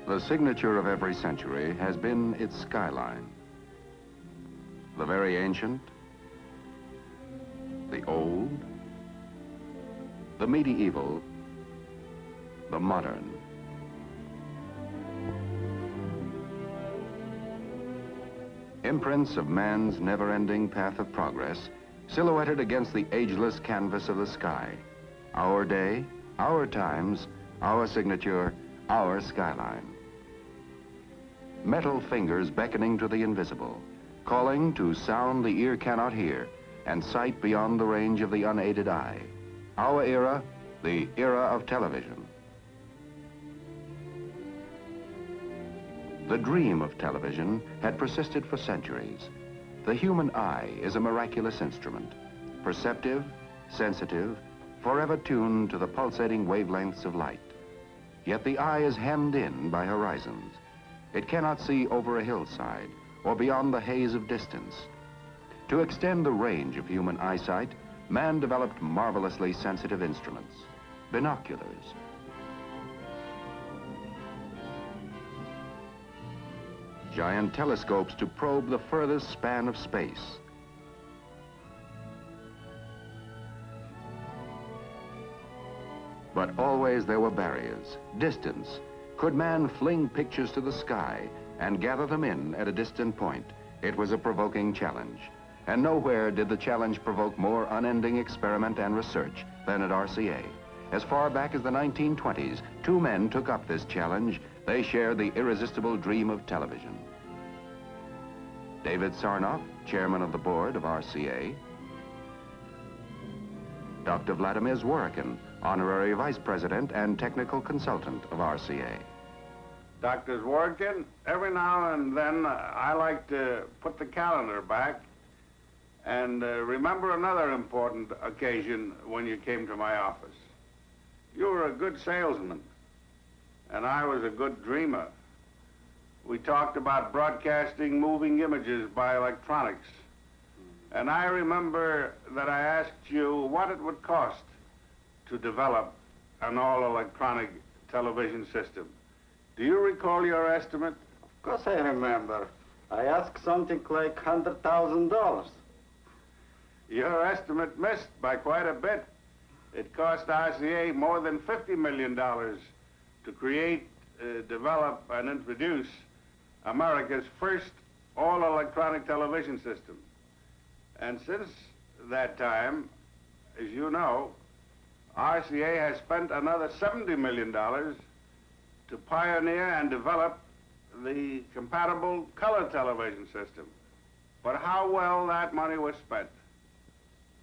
The signature of every century has been its skyline. The very ancient, the old, the medieval, the modern. Imprints of man's never-ending path of progress, silhouetted against the ageless canvas of the sky. Our day, our times, our signature, our skyline. Metal fingers beckoning to the invisible, calling to sound the ear cannot hear, and sight beyond the range of the unaided eye. Our era, the era of television. The dream of television had persisted for centuries. The human eye is a miraculous instrument, perceptive, sensitive, forever tuned to the pulsating wavelengths of light. Yet the eye is hemmed in by horizons. It cannot see over a hillside or beyond the haze of distance. To extend the range of human eyesight, man developed marvelously sensitive instruments, binoculars. Giant telescopes to probe the furthest span of space. But always there were barriers, distance. Could man fling pictures to the sky and gather them in at a distant point? It was a provoking challenge. And nowhere did the challenge provoke more unending experiment and research than at RCA. As far back as the 1920s, two men took up this challenge. They shared the irresistible dream of television. David Sarnoff, chairman of the board of RCA. Dr. Vladimir Zworykin, honorary vice president and technical consultant of RCA. Dr. Zworykin, every now and then I like to put the calendar back and remember another important occasion when you came to my office. You were a good salesman, and I was a good dreamer. We talked about broadcasting moving images by electronics. And I remember that I asked you what it would cost to develop an all-electronic television system. Do you recall your estimate? Of course I remember. I asked something like $100,000. Your estimate missed by quite a bit. It cost RCA more than $50 million to create, develop, and introduce America's first all-electronic television system. And since that time, as you know, RCA has spent another $70 million to pioneer and develop the compatible color television system. But how well that money was spent.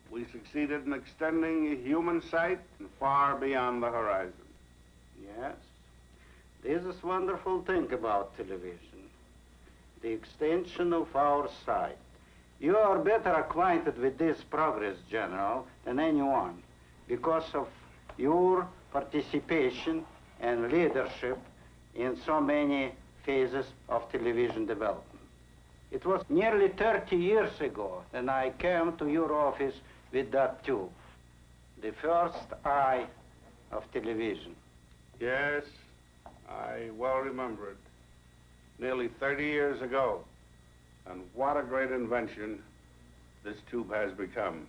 We succeeded in extending human sight far beyond the horizon. Yes. This is wonderful thing about television. The extension of our sight. You are better acquainted with this progress, General, than anyone because of your participation and leadership in so many phases of television development. It was nearly 30 years ago when I came to your office with that tube, the first eye of television. Yes, I well remember it. Nearly 30 years ago. And what a great invention this tube has become.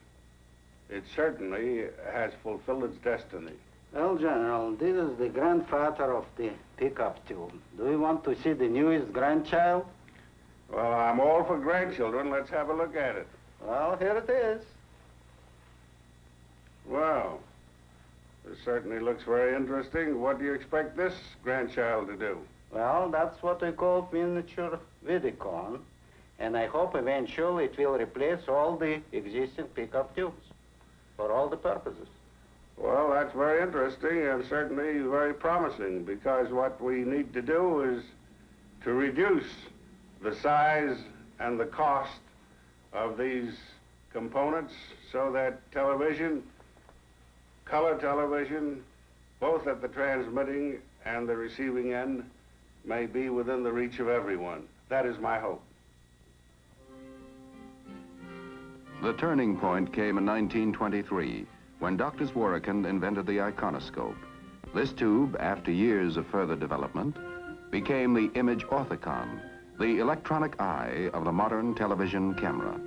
It certainly has fulfilled its destiny. Well, General, this is the grandfather of the pickup tube. Do you want to see the newest grandchild? Well, I'm all for grandchildren. Let's have a look at it. Well, here it is. Well, this certainly looks very interesting. What do you expect this grandchild to do? Well, that's what we call miniature Vidicon. And I hope eventually it will replace all the existing pickup tubes for all the purposes. Well, that's very interesting and certainly very promising because what we need to do is to reduce the size and the cost of these components so that television, color television, both at the transmitting and the receiving end, may be within the reach of everyone. That is my hope. The turning point came in 1923 when Dr. Zworykin invented the iconoscope. This tube, after years of further development, became the image orthicon, the electronic eye of the modern television camera.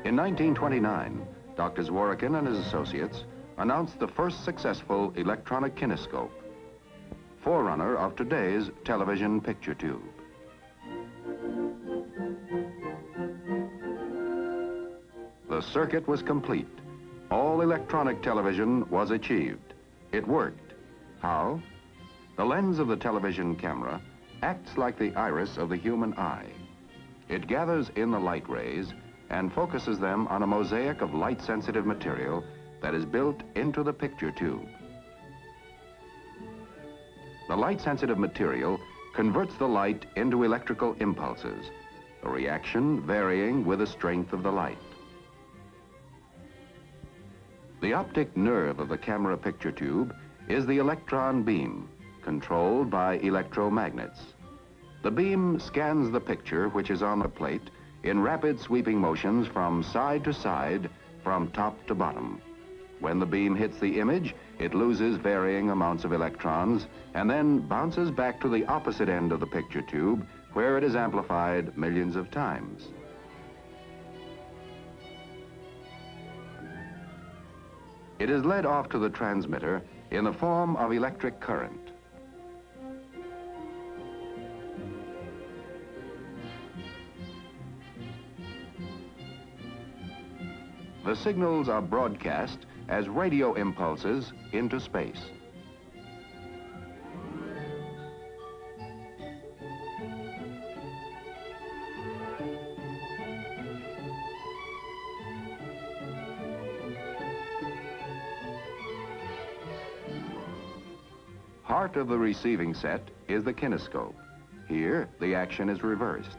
In 1929, Dr. Zworykin and his associates announced the first successful electronic kinescope, forerunner of today's television picture tube. The circuit was complete. All electronic television was achieved. It worked. How? The lens of the television camera acts like the iris of the human eye. It gathers in the light rays and focuses them on a mosaic of light-sensitive material that is built into the picture tube. The light-sensitive material converts the light into electrical impulses, a reaction varying with the strength of the light. The optic nerve of the camera picture tube is the electron beam, controlled by electromagnets. The beam scans the picture, which is on the plate, in rapid sweeping motions from side to side, from top to bottom. When the beam hits the image, it loses varying amounts of electrons and then bounces back to the opposite end of the picture tube, where it is amplified millions of times. It is led off to the transmitter in the form of electric current. The signals are broadcast as radio impulses into space. Heart of the receiving set is the kinescope. Here, the action is reversed.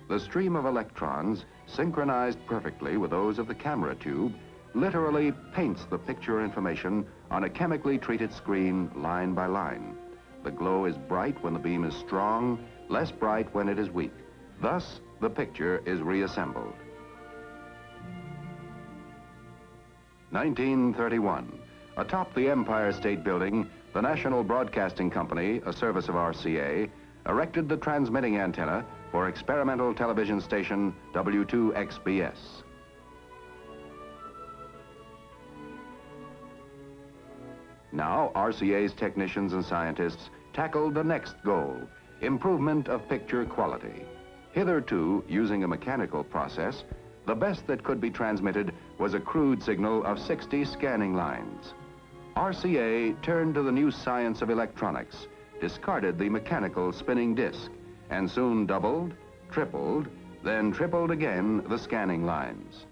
The stream of electrons, synchronized perfectly with those of the camera tube, literally paints the picture information on a chemically treated screen line by line. The glow is bright when the beam is strong, less bright when it is weak. Thus, the picture is reassembled. 1931. Atop the Empire State Building, the National Broadcasting Company, a service of RCA, erected the transmitting antenna for experimental television station W2XBS. Now, RCA's technicians and scientists tackled the next goal, improvement of picture quality. Hitherto, using a mechanical process, the best that could be transmitted was a crude signal of 60 scanning lines. RCA turned to the new science of electronics, discarded the mechanical spinning disc, and soon doubled, tripled, then tripled again the scanning lines.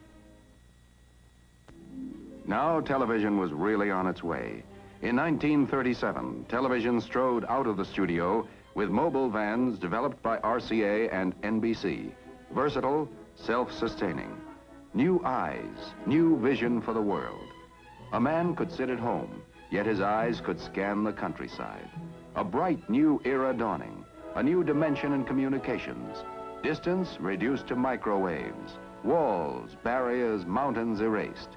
Now television was really on its way. In 1937, television strode out of the studio with mobile vans developed by RCA and NBC, versatile, self-sustaining. New eyes, new vision for the world. A man could sit at home, yet his eyes could scan the countryside. A bright new era dawning, a new dimension in communications. Distance reduced to microwaves, walls, barriers, mountains erased.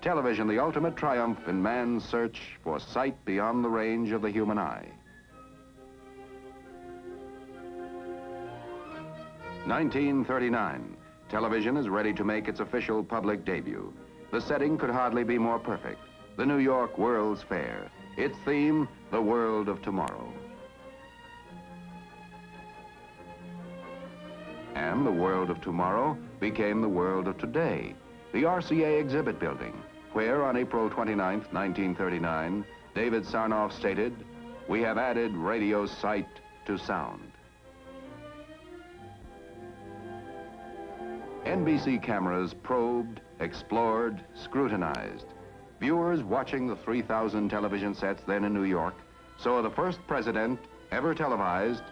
Television, the ultimate triumph in man's search for sight beyond the range of the human eye. 1939, television is ready to make its official public debut. The setting could hardly be more perfect. The New York World's Fair. Its theme, the world of tomorrow. And the world of tomorrow became the world of today. The RCA exhibit building, where on April 29, 1939, David Sarnoff stated, "We have added radio sight to sound." NBC cameras probed, explored, scrutinized. Viewers watching the 3,000 television sets then in New York saw the first president ever televised,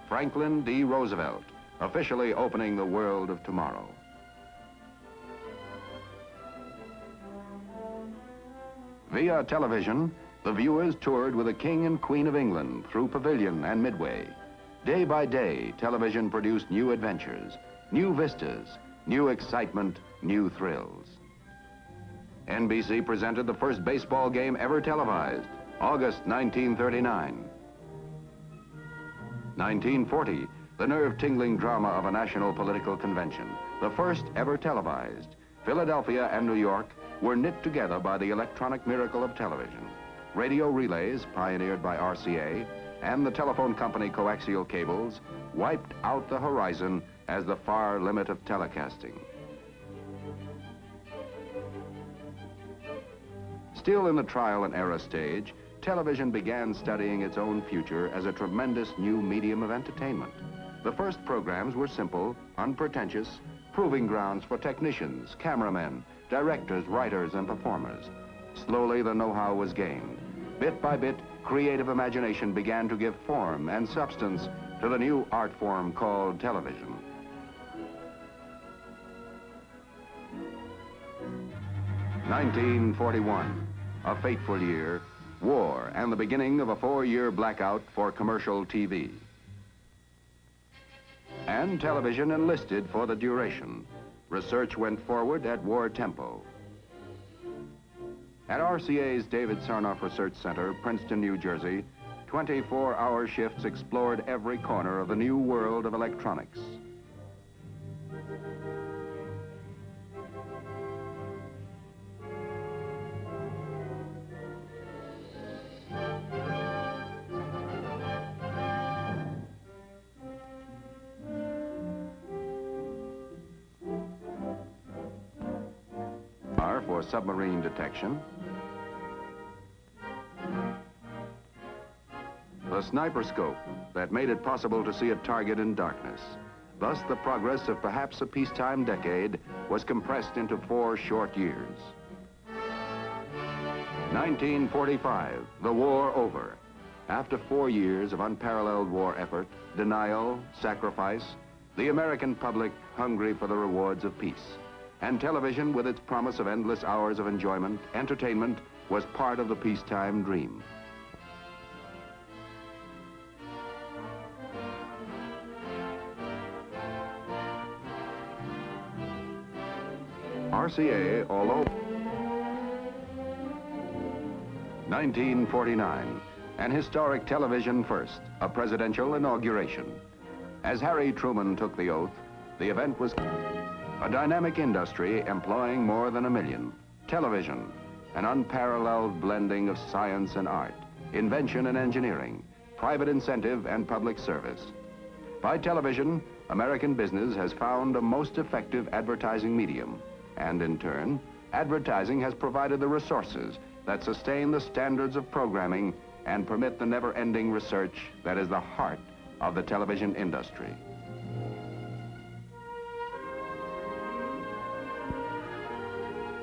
Franklin D. Roosevelt, officially opening the world of tomorrow. Via television, the viewers toured with the King and Queen of England through Pavilion and Midway. Day by day, television produced new adventures, new vistas, new excitement, new thrills. NBC presented the first baseball game ever televised, August 1939. 1940, the nerve-tingling drama of a national political convention, the first ever televised. Philadelphia and New York were knit together by the electronic miracle of television. Radio relays, pioneered by RCA, and the telephone company coaxial cables, wiped out the horizon as the far limit of telecasting. Still in the trial and error stage, television began studying its own future as a tremendous new medium of entertainment. The first programs were simple, unpretentious, proving grounds for technicians, cameramen, directors, writers, and performers. Slowly, the know-how was gained. Bit by bit, creative imagination began to give form and substance to the new art form called television. (1941), a fateful year, war, and the beginning of a 4-year blackout for commercial TV. And television enlisted for the duration. Research went forward at war tempo. At RCA's David Sarnoff Research Center, Princeton, New Jersey, 24-hour shifts explored every corner of the new world of electronics. For submarine detection, the sniper scope that made it possible to see a target in darkness. Thus, the progress of perhaps a peacetime decade was compressed into 4 short years. 1945, the war over. After 4 years of unparalleled war effort, denial, sacrifice, the American public hungry for the rewards of peace. And television, with its promise of endless hours of enjoyment, entertainment, was part of the peacetime dream. RCA, although 1949, an historic television first, a presidential inauguration. As Harry Truman took the oath, the event was a dynamic industry employing more than 1 million. Television, an unparalleled blending of science and art, invention and engineering, private incentive and public service. By television, American business has found a most effective advertising medium. And in turn, advertising has provided the resources that sustain the standards of programming and permit the never-ending research that is the heart of the television industry.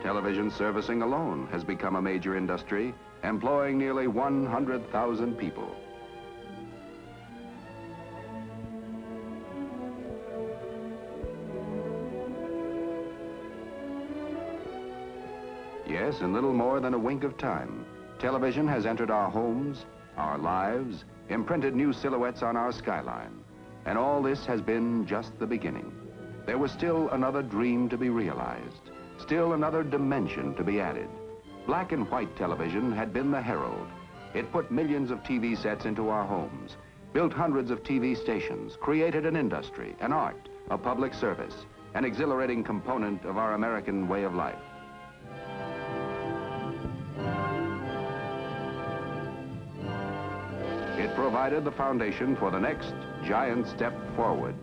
Television servicing alone has become a major industry, employing nearly 100,000 people. Yes, in little more than a wink of time, television has entered our homes, our lives, imprinted new silhouettes on our skyline. And all this has been just the beginning. There was still another dream to be realized. Still another dimension to be added. Black and white television had been the herald. It put millions of TV sets into our homes, built hundreds of TV stations, created an industry, an art, a public service, an exhilarating component of our American way of life. It provided the foundation for the next giant step forward.